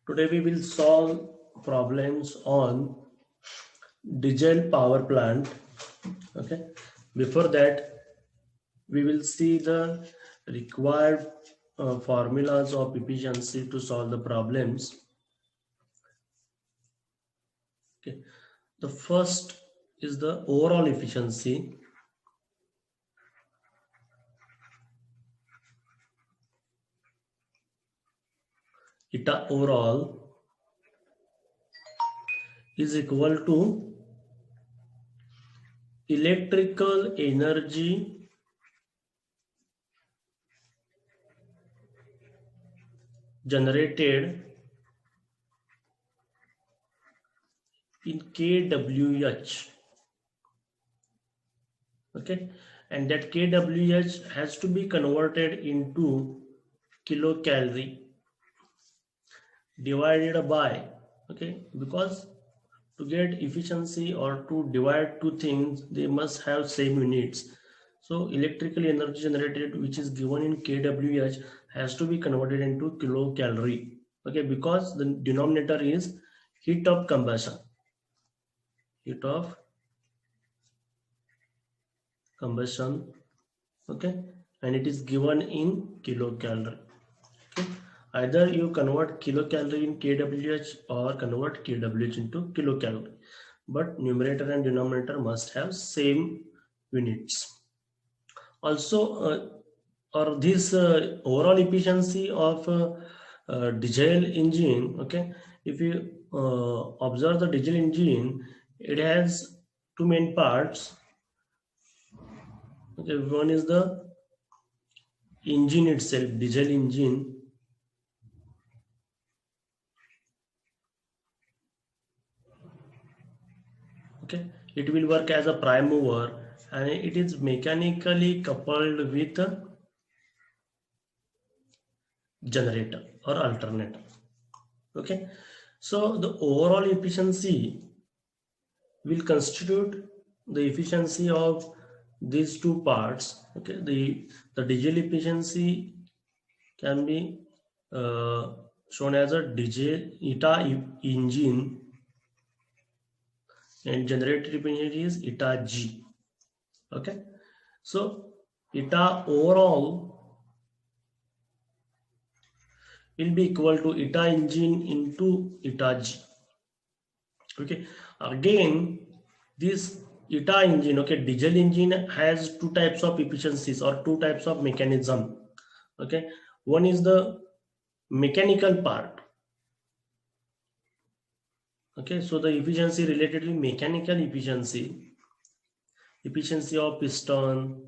Today we will solve problems on diesel power plant. Okay. Before that, we will see the required formulas of efficiency to solve the problems. Okay. The first is the overall efficiency. Eta overall is equal to electrical energy generated in kWh. Okay, and that kWh has to be converted into kilocalorie divided by, okay, because to get efficiency or to divide two things, they must have same units. So electrical energy generated, which is given in kWh, has to be converted into kilocalorie. Okay, because the denominator is heat of combustion. Heat of combustion. Okay, and it is given in kilocalorie. Okay, either you convert kilocalorie in kWh or convert kWh into kilocalorie, but numerator and denominator must have same units. Also, or this overall efficiency of diesel engine. Okay, if you observe the diesel engine, it has two main parts. Okay, one is the engine itself, diesel engine. Okay, it will work as a prime mover and it is mechanically coupled with a generator or alternator. Okay, so the overall efficiency will constitute the efficiency of these two parts. Okay, the diesel efficiency can be shown as a diesel eta engine, and generator efficiency is eta g. Okay, so eta overall will be equal to eta engine into eta g. Okay, again this eta engine, okay, diesel engine has two types of efficiencies or two types of mechanism. Okay, one is the mechanical part. Okay, so the efficiency related to mechanical efficiency of piston,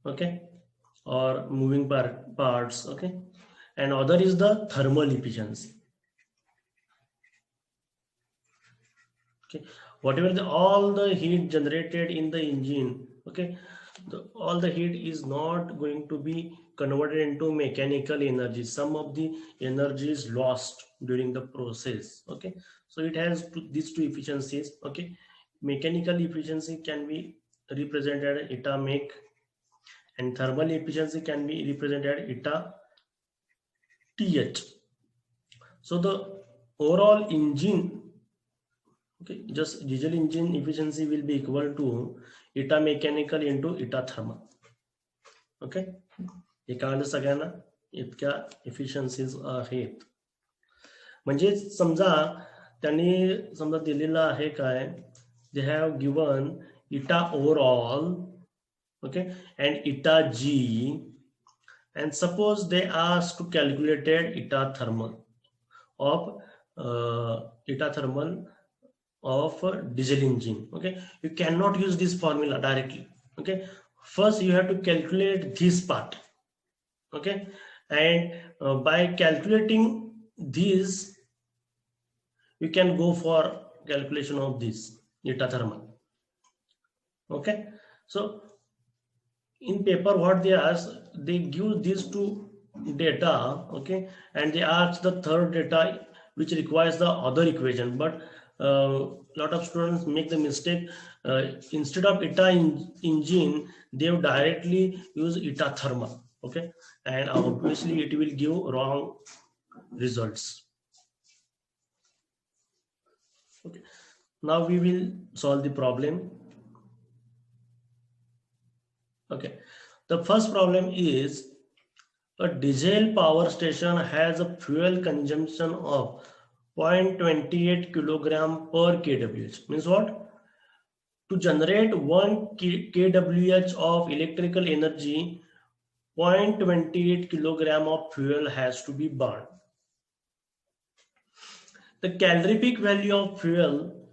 okay, or moving parts. Okay, and other is the thermal efficiency. Okay, whatever all the heat generated in the engine, okay, all the heat is not going to be converted into mechanical energy. Some of the energy is lost during the process. Okay, so it has these two efficiencies. Okay, mechanical efficiency can be represented eta mech, and thermal efficiency can be represented eta th. So the overall engine, okay, just diesel engine efficiency will be equal to eta mechanical into eta thermal. Okay, हे कळलं सगळ्यांना इतक्या एफिशियन्सीज आहेत. म्हणजे समजा त्यांनी समजा दिलेलं आहे काय, they have given eta overall, okay, and eta g, and suppose they ask to calculate eta thermal of diesel engine. Okay, you cannot use this formula directly. Okay, first you have to calculate this part. Okay, and by calculating this you can go for calculation of this eta thermal. Okay, so in paper what they ask, they give these two data, okay, and they ask the third data which requires the other equation, but lot of students make the mistake, instead of eta engine they directly use eta thermal. Okay, and obviously it will give wrong results. Okay, now we will solve the problem. Okay, the first problem is a diesel power station has a fuel consumption of 0.28 kilogram per kWh. Means what? To generate 1 kWh of electrical energy, 0.28 kilogram of fuel has to be burned. The calorific value of fuel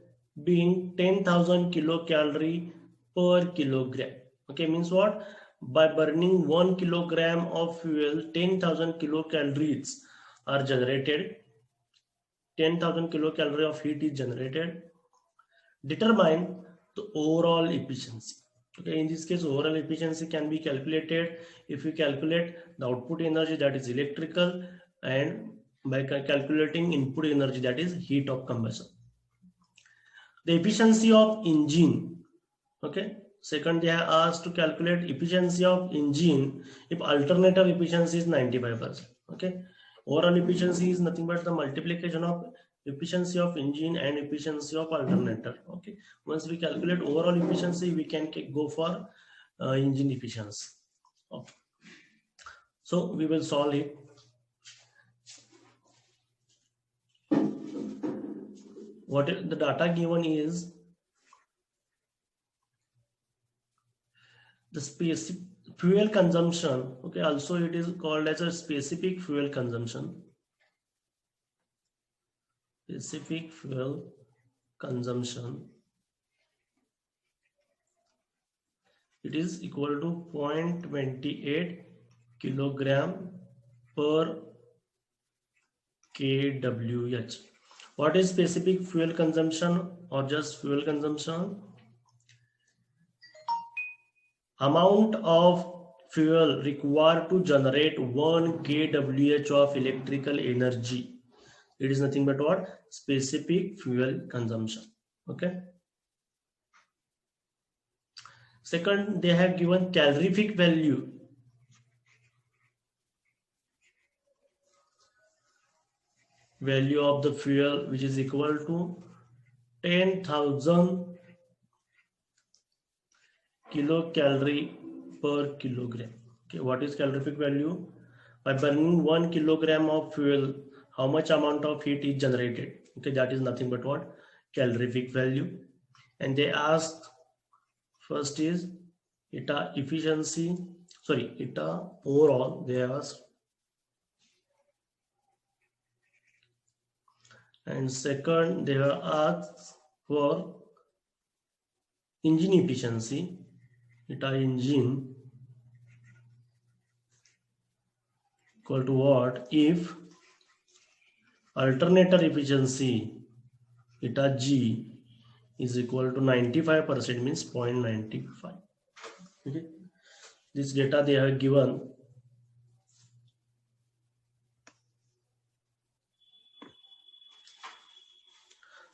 being 10,000 kilocalorie per kilogram. Okay, means what? By burning 1 kilogram of fuel, 10,000 kilocalories are generated. 10,000 kilocalorie of heat is generated. Determine the overall efficiency. Okay, in this case, overall efficiency can be calculated if we calculate the output energy, that is electrical, and by calculating input energy, that is heat of combustion. The efficiency of engine. Okay, second they have asked to calculate efficiency of engine if alternator efficiency is 95%. Okay, overall efficiency is nothing but the multiplication of efficiency of engine and efficiency of alternator. Okay, once we calculate overall efficiency, we can go for engine efficiency. Okay, so we will solve it. What the data given is the specific fuel consumption. Okay, also it is called as a specific fuel consumption. Specific fuel consumption, it is equal to 0.28 kilogram per kWh. What is specific fuel consumption or just fuel consumption? Amount of fuel required to generate 1 kWh of electrical energy. It is nothing but what? Specific fuel consumption. Okay. Second, they have given calorific value. Value of the fuel, which is equal to 10,000 kilocalorie per kilogram. Okay, what is calorific value? By burning 1 kilogram of fuel, how much amount of heat is generated? Okay, that is nothing but what? Calorific value. And they ask, first is eta efficiency, sorry, eta overall, they ask. And second, they are asked for engine efficiency, eta engine equal to what? If alternator efficiency, eta G, is equal to 95%, means 0.95. Okay. This data they have given.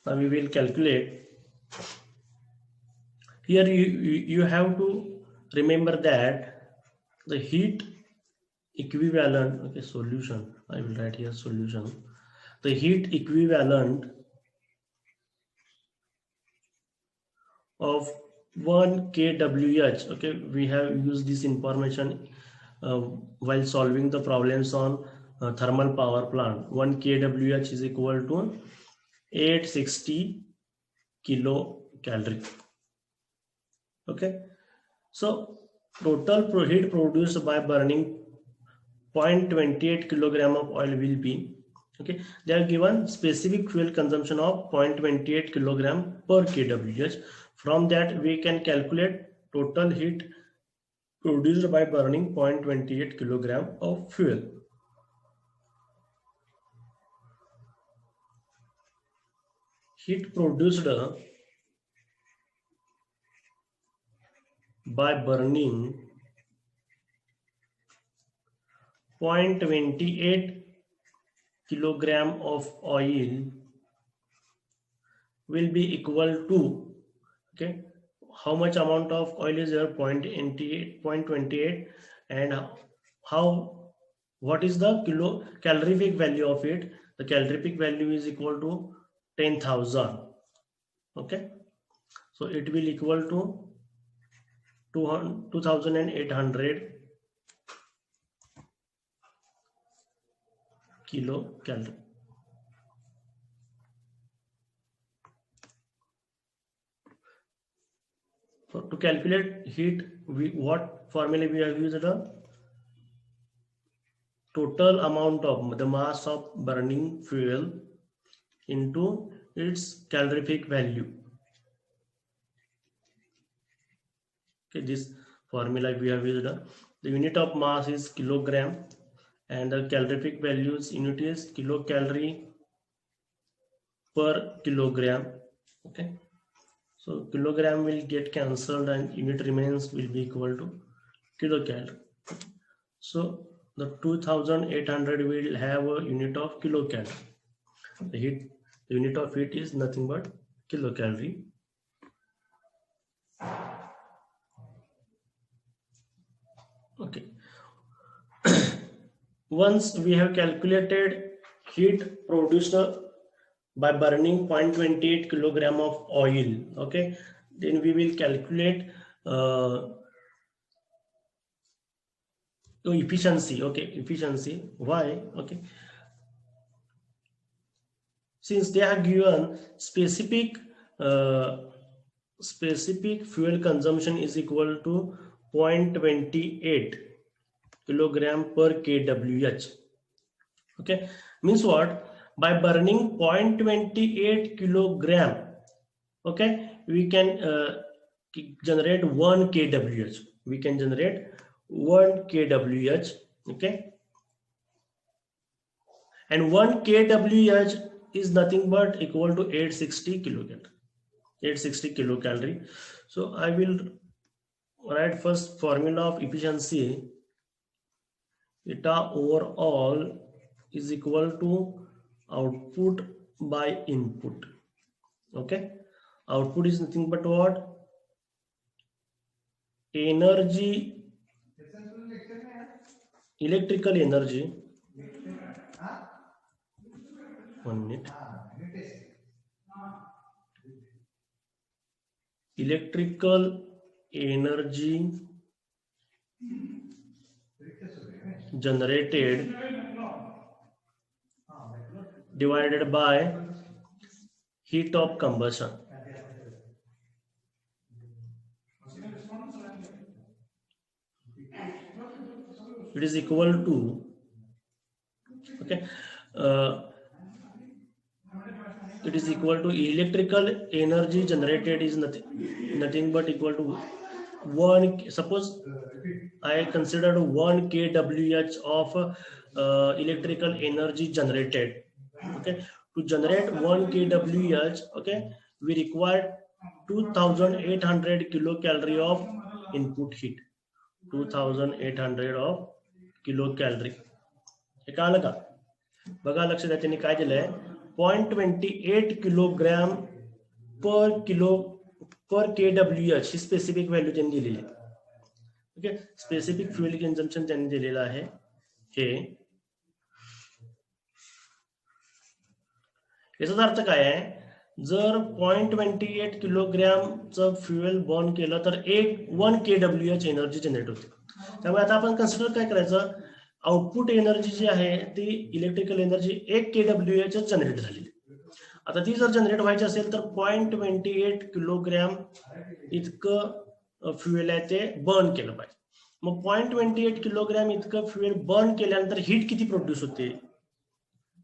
Now we will calculate. Here you have to remember that the heat equivalent, okay, solution, I will write here solution. The heat equivalent of 1 kWh, okay, we have used this information while solving the problems on thermal power plant. 1 kWh is equal to 860 kilocalorie. Okay, so total heat produced by burning 0.28 kilogram of oil will be, okay, they are given specific fuel consumption of 0.28 kilogram per kWh. From that we can calculate total heat produced by burning 0.28 kilogram of fuel. Heat produced by burning 0.28 kilogram of oil will be equal to, okay, how much amount of oil is there? 0.28, and what is the calorific value of it? The calorific value is equal to 10,000. Okay, so it will equal to 2800 kilocalorie. So to calculate heat, what formula we have used? The total amount of the mass of burning fuel into its calorific value. Okay, this formula we have used. The unit of mass is kilogram, and the calorific values unit is kilocalorie per kilogram. Okay, so kilogram will get cancelled and unit remains will be equal to kilocalorie. So the 2800 will have a unit of kilocalorie. The unit of heat is nothing but kilocalorie. Okay. Once we have calculated heat produced by burning 0.28 kilogram of oil, okay, then we will calculate efficiency. Okay, efficiency. Why? Okay, since they are given specific fuel consumption is equal to 0.28 kilogram per kWh. Okay, means what? By burning 0.28 kilogram, okay, we can generate 1 kWh. We can generate 1 kWh. Okay, and 1 kWh is nothing but equal to 860 kilocalorie. 860 kilocalorie. So I will write first formula of efficiency. Eta overall is equal to output by input. Okay, output is nothing but what? Energy, electrical energy. 1 minute. Electrical energy generated divided by heat of combustion. It is equal to, okay, it is equal to electrical energy generated is nothing but equal to 1. Suppose I considered 1 kWh of electrical energy generated. Okay, to generate 1 kWh, okay, we require 2800 kilocalorie of input heat. 2800 of kilocalorie. हे कळलं का? बघा लक्ष द्या, त्यांनी काय दिलंय 0.28 kilogram पर kWh ही specific value त्यांनी दिलेली आहे. ओके, स्पेसिफिक फ्युएल कंझम्पशन त्यांनी दिलेलं आहे हे. याचा अर्थ काय आहे? जर 0.28 किलोग्रामचं फ्युएल बर्न केलं तर 1 kWh एनर्जी जनरेट होते. त्यामुळे आता आपण कन्सिडर काय करायचं? आउटपुट एनर्जी जी आहे ती इलेक्ट्रिकल एनर्जी 1 kWh जनरेट झाली. आता ती जर जनरेट व्हायची असेल तर 0.28 किलोग्राम इतकं फ्युएल आहे ते बर्न केलं पाहिजे. मग 0.28 किलोग्राम इतकं फ्युएल बर्न केल्यानंतर हीट किती प्रोड्यूस होते?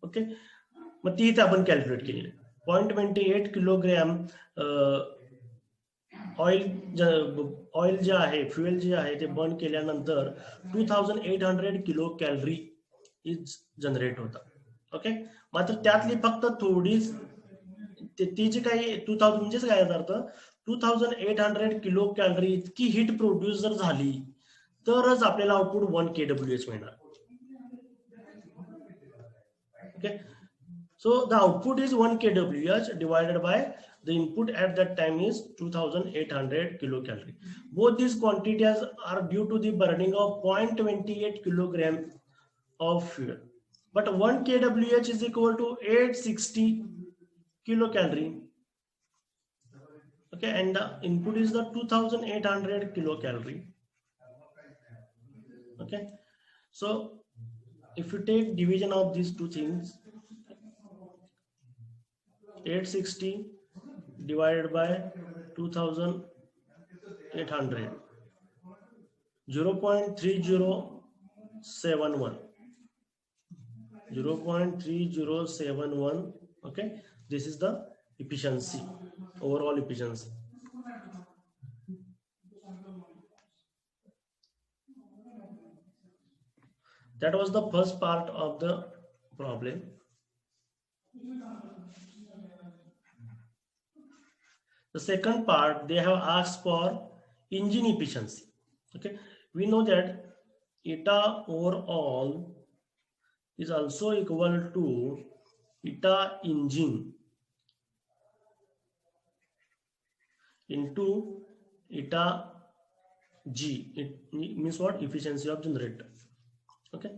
ओके, मग ती इथे आपण कॅल्क्युलेट केली. 0.28 किलोग्राम ऑइल जे आहे, फ्युएल जे आहे ते बर्न केल्यानंतर 2800 किलो कॅलरी इज जनरेट होतात. ओके, मात्र त्यातली फक्त थोडीच ती जी काही 2000 म्हणजेच काय अर्थ 2800 किलो कॅलरी इतकी हीट प्रोड्यूस जर झाली तरच आपल्याला आउटपुट 1 kWh मिळणार. Okay, so the output is 1 kWh divided by the input at that time is 2800 kilocalorie. Both these quantities are due to the burning of 0.28 kilogram of fuel. But 1 kWh is equal to 860 kilocalorie. Okay, and the input is the 2800 kilocalorie. Okay, so if you take division of these two things, 860 divided by 2800, 0.3071, 0.3071. Okay, this is the efficiency, overall efficiency. That was the first part of the problem. The second part, they have asked for engine efficiency. Okay, we know that eta overall is also equal to eta engine into eta G. It means what? Efficiency of generator. Okay.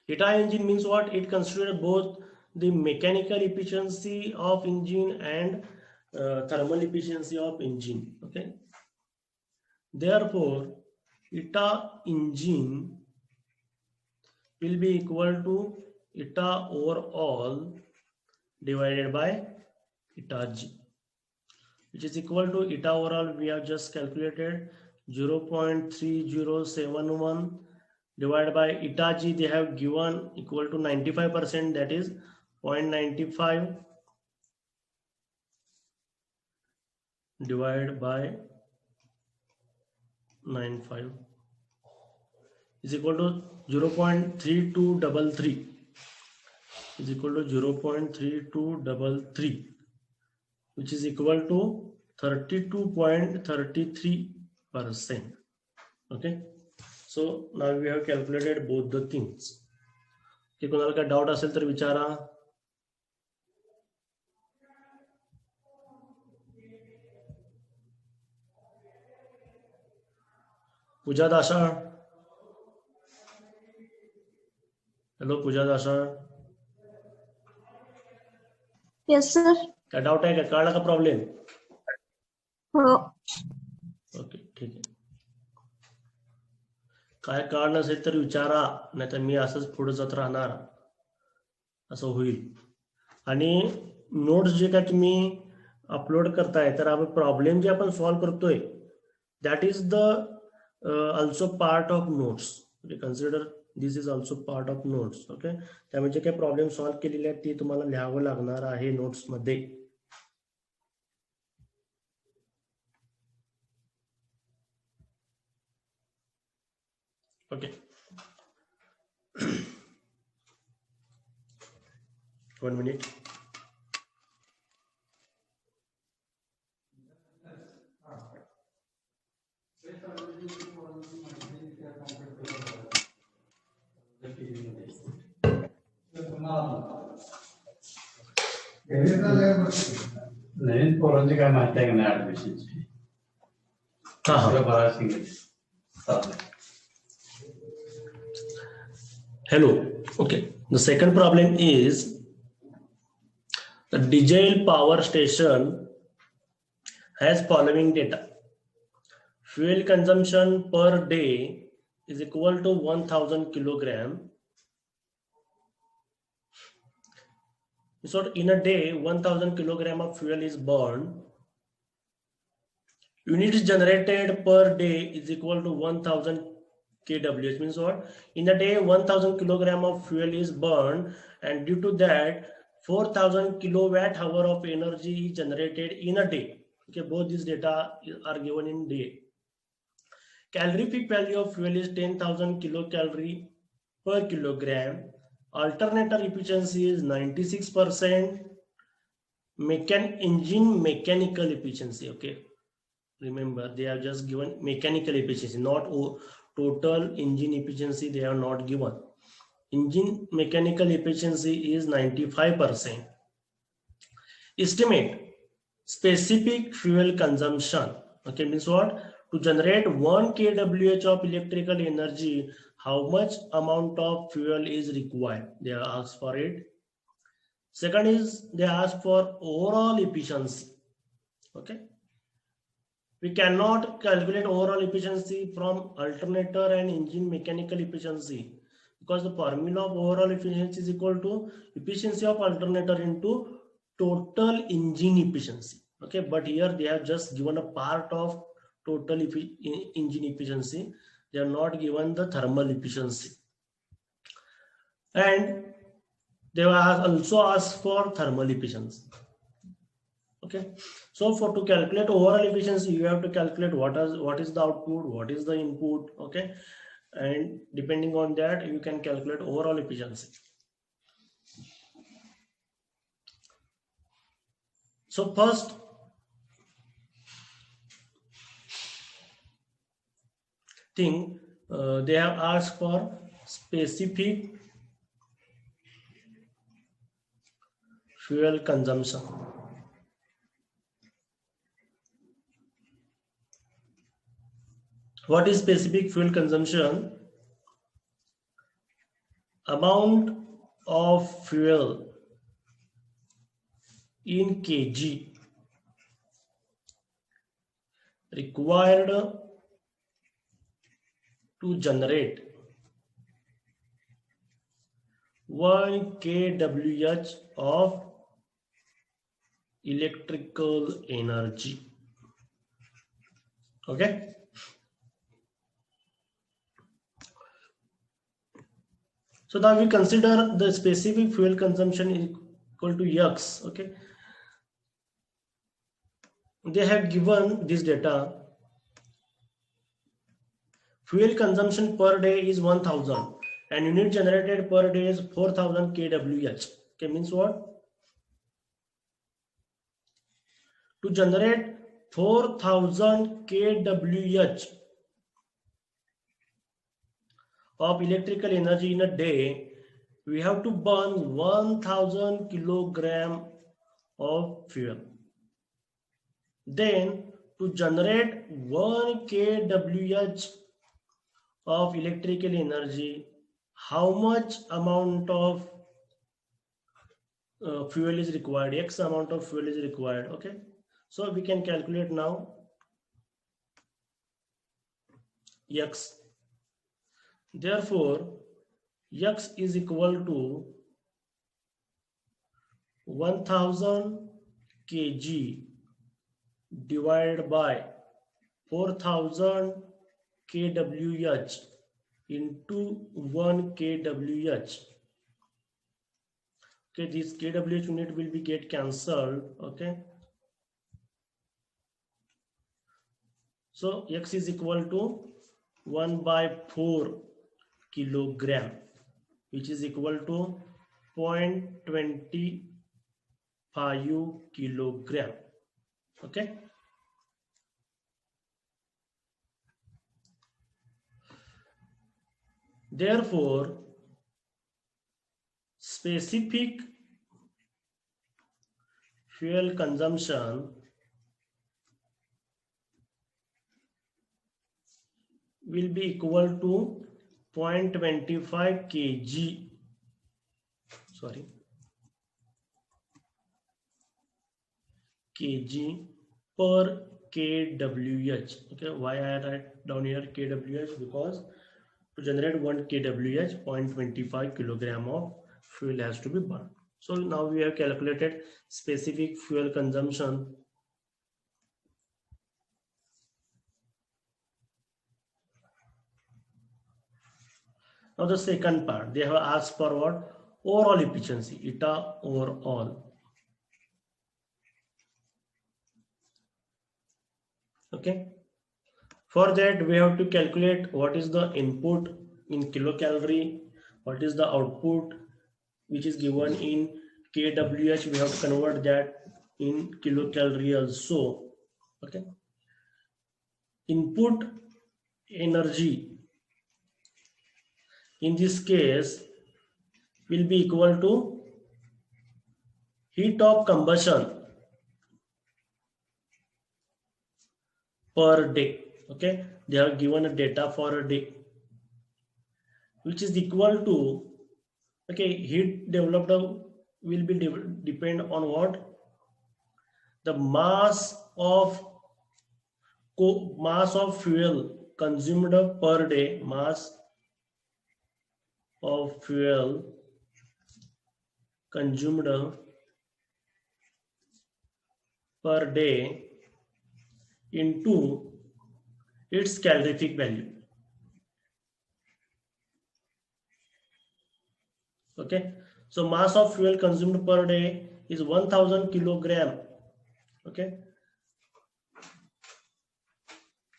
Eta engine means what? It considers both the mechanical efficiency of engine and thermal efficiency of engine. Okay. Therefore, eta engine will be equal to eta overall divided by eta G, which is equal to eta overall. We have just calculated 0.3071 divided by eta G. They have given equal to 95%, that is 0.95 divided by 95 is equal to 0.3233 is equal to 0.3233, which is equal to 32.33%. Okay, so now we have calculated both the things. Okay, कोणाला काय doubt असेल तर विचारा. पूजा दासा, hello पूजा दासा. Yes sir. काय doubt आहे का? कळला का प्रॉब्लेम? हो. ओके, ठीक आहे. काय कळलं नसेल तर विचारा, नाहीतर मी असंच पुढे जात राहणार, असं होईल. आणि नोट्स जे काय तुम्ही अपलोड करताय, तर आपण प्रॉब्लेम जे आपण सॉल्व करतोय, that is the also part of notes. Consider this is also part of notes. Okay, त्यामुळे जे काही प्रॉब्लेम सॉल्व केलेले आहेत ते तुम्हाला लिहावं लागणार आहे नोट्स मध्ये. Okay, 1 minute. नवीन पोरांची काय माहिती आहे का नाही ऍडमिशनची? Hello. Okay, the second problem is the diesel power station has following data. Fuel consumption per day is equal to 1000 kilogram. So in a day 1000 kilogram of fuel is burned. Units generated per day is equal to 1000 kWh. Means what? In a day 1000 kilogram of fuel is burned, and due to that 4000 kilowatt hour of energy is generated in a day. Okay, both these data are given in day. Calorific value of fuel is 10,000 kilocalorie per kilogram. Alternator efficiency is 96%. Engine mechanical efficiency. Okay, remember they have just given mechanical efficiency, not total engine efficiency. They are not given. Engine mechanical efficiency is 95%. Estimate specific fuel consumption. Okay, means what? To generate 1 kWh of electrical energy, how much amount of fuel is required? They are asked for it. Second is they ask for overall efficiency. Okay, we cannot calculate overall efficiency from alternator and engine mechanical efficiency, because the formula of overall efficiency is equal to efficiency of alternator into total engine efficiency. Okay, but here they have just given a part of total engine efficiency. They are not given the thermal efficiency, and they have also asked for thermal efficiency. Okay, so for to calculate overall efficiency, you have to calculate what is the output, what is the input. Okay, and depending on that, you can calculate overall efficiency. So first thing, they have asked for specific fuel consumption. What is specific fuel consumption? Amount of fuel in kg required to generate 1 kWh of electrical energy. Okay, so now we consider the specific fuel consumption is equal to X. Okay, they have given this data. Fuel consumption per day is 1000 and unit generated per day is 4000 kWh. Okay, means what? To generate 4000 kWh of electrical energy in a day, we have to burn 1000 kilogram of fuel. Then to generate 1 kWh of electrical energy, how much amount of fuel is required? X amount of fuel is required. Okay, so we can calculate now X. Therefore, X is equal to 1000 kg divided by 4000 kWh into 1 kWh. Okay, this kWh unit will be get cancelled. Okay, so X is equal to 1/4 kilogram, which is equal to 0.25 kilogram. Okay, therefore specific fuel consumption will be equal to 0.25 kg, kg per kWh. Okay, why I write down here kWh? Because to generate 1 kWh, 0.25 kilogram of fuel has to be burned. So now we have calculated specific fuel consumption. Now the second part, they have asked for what? Overall efficiency, eta overall. Okay, for that we have to calculate what is the input in kilocalorie, what is the output which is given in kWh. We have to convert that in kilocalorie also. Okay, input energy in this case will be equal to heat of combustion per day. Okay, they have given a data for a day, which is equal to, okay, heat developed will be depend on what? The mass of fuel consumed per day, mass of fuel consumed per day into its calorific value. Okay, so mass of fuel consumed per day is 1000 kilogram. Okay,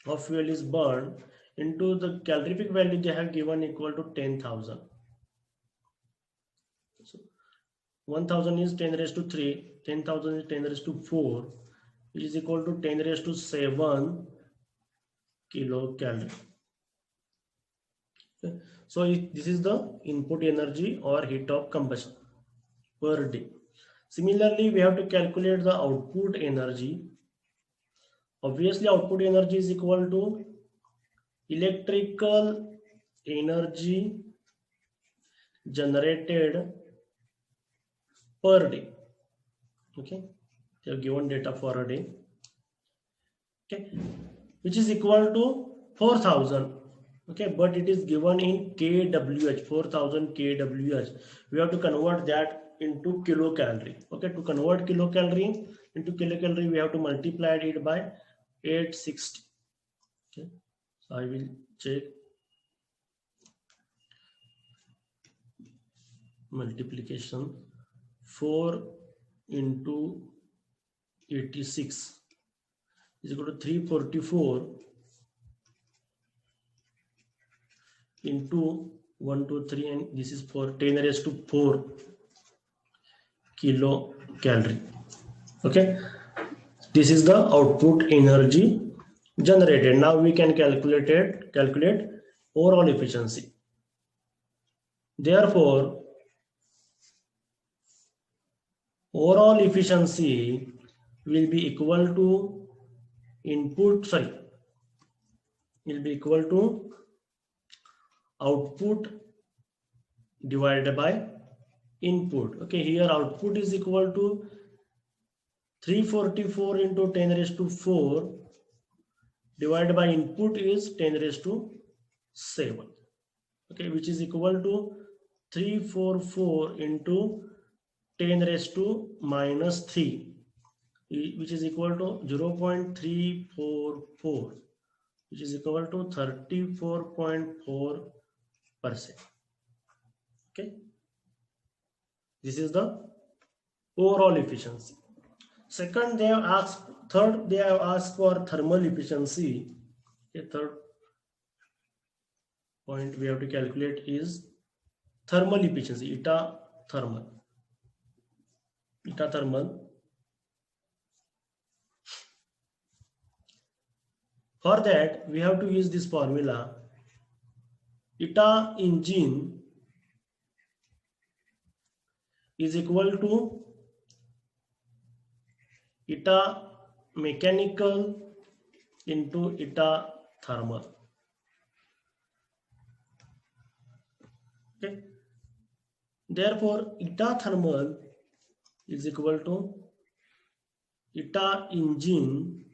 of fuel is burned into the calorific value they have given equal to 10,000. So 1000 is 10 raised to 3, 10,000 is 10 raised to 4, which is equal to 10 raised to 7 kilocalorie. Okay. So this is the input energy or heat of combustion per day. Similarly, we have to calculate the output energy. Obviously, output energy is equal to electrical energy generated per day. Okay, they have given data for a day. Okay, which is equal to 4,000. Okay, but it is given in kWh, 4,000 kWh. We have to convert that into kilocalorie. Okay, to convert kilocalorie into kilocalorie, we have to multiply it by 860. Okay, so I will check multiplication. 4 into 86 is equal to 344 into 1, 2, 3, and this is for 10 raised to 4 kilocalorie. Okay, this is the output energy generated. Now we can calculate overall efficiency. Therefore, overall efficiency will be equal to output divided by input. Okay, here output is equal to 344 into 10 raised to 4 divided by input is 10 raised to 7. Okay, which is equal to 344 into 10 raised to minus 3, which is equal to 0.344, which is equal to 34.4%. Okay, this is the overall efficiency. Third they have asked for thermal efficiency. Okay, third point we have to calculate is thermal efficiency, eta thermal. For that, we have to use this formula. Eta engine is equal to eta mechanical into eta thermal. Okay. Therefore, eta thermal is equal to eta engine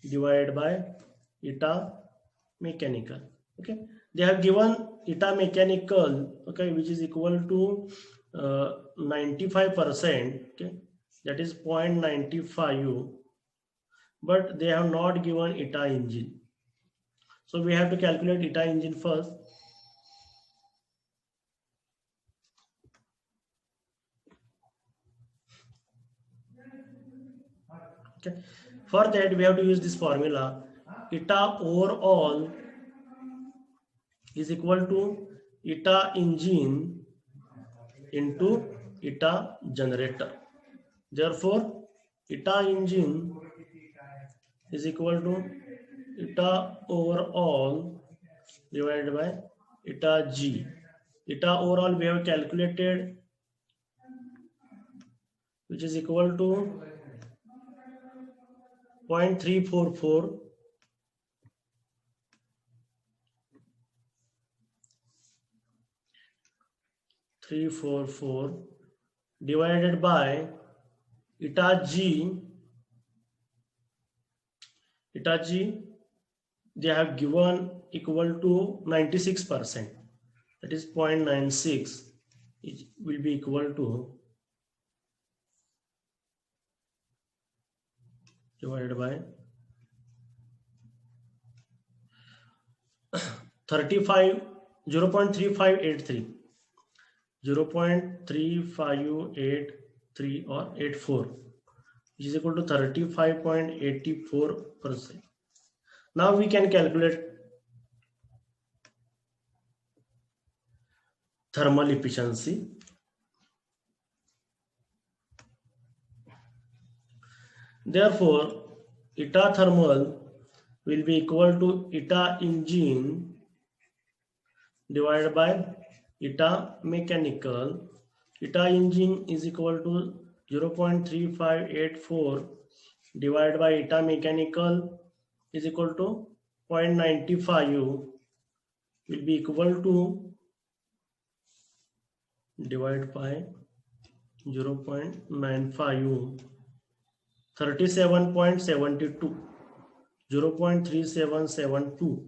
divided by eta mechanical. Okay, they have given eta mechanical, okay, which is equal to 95%. Okay, that is 0.95, but they have not given eta engine. So we have to calculate eta engine first. Okay, for that we have to use this formula. Eta overall is equal to eta engine into eta generator. Therefore, eta engine is equal to eta overall divided by eta G. Eta overall we have calculated, which is equal to 0.344 344 divided by eta G, they have given equal to 96%, that is 0.96, it will be equal to divided by 0.3583 or 84, which is equal to 35.84%. Now we can calculate thermal efficiency. Therefore, eta thermal will be equal to eta engine divided by eta mechanical. Eta engine is equal to 0.3584 divided by eta mechanical is equal to 0.95, will be equal to divided by 0.95, 37.72, 0.3772,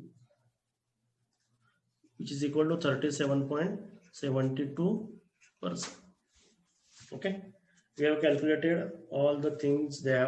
which is equal to 37.72%. Okay, we have calculated all the things they have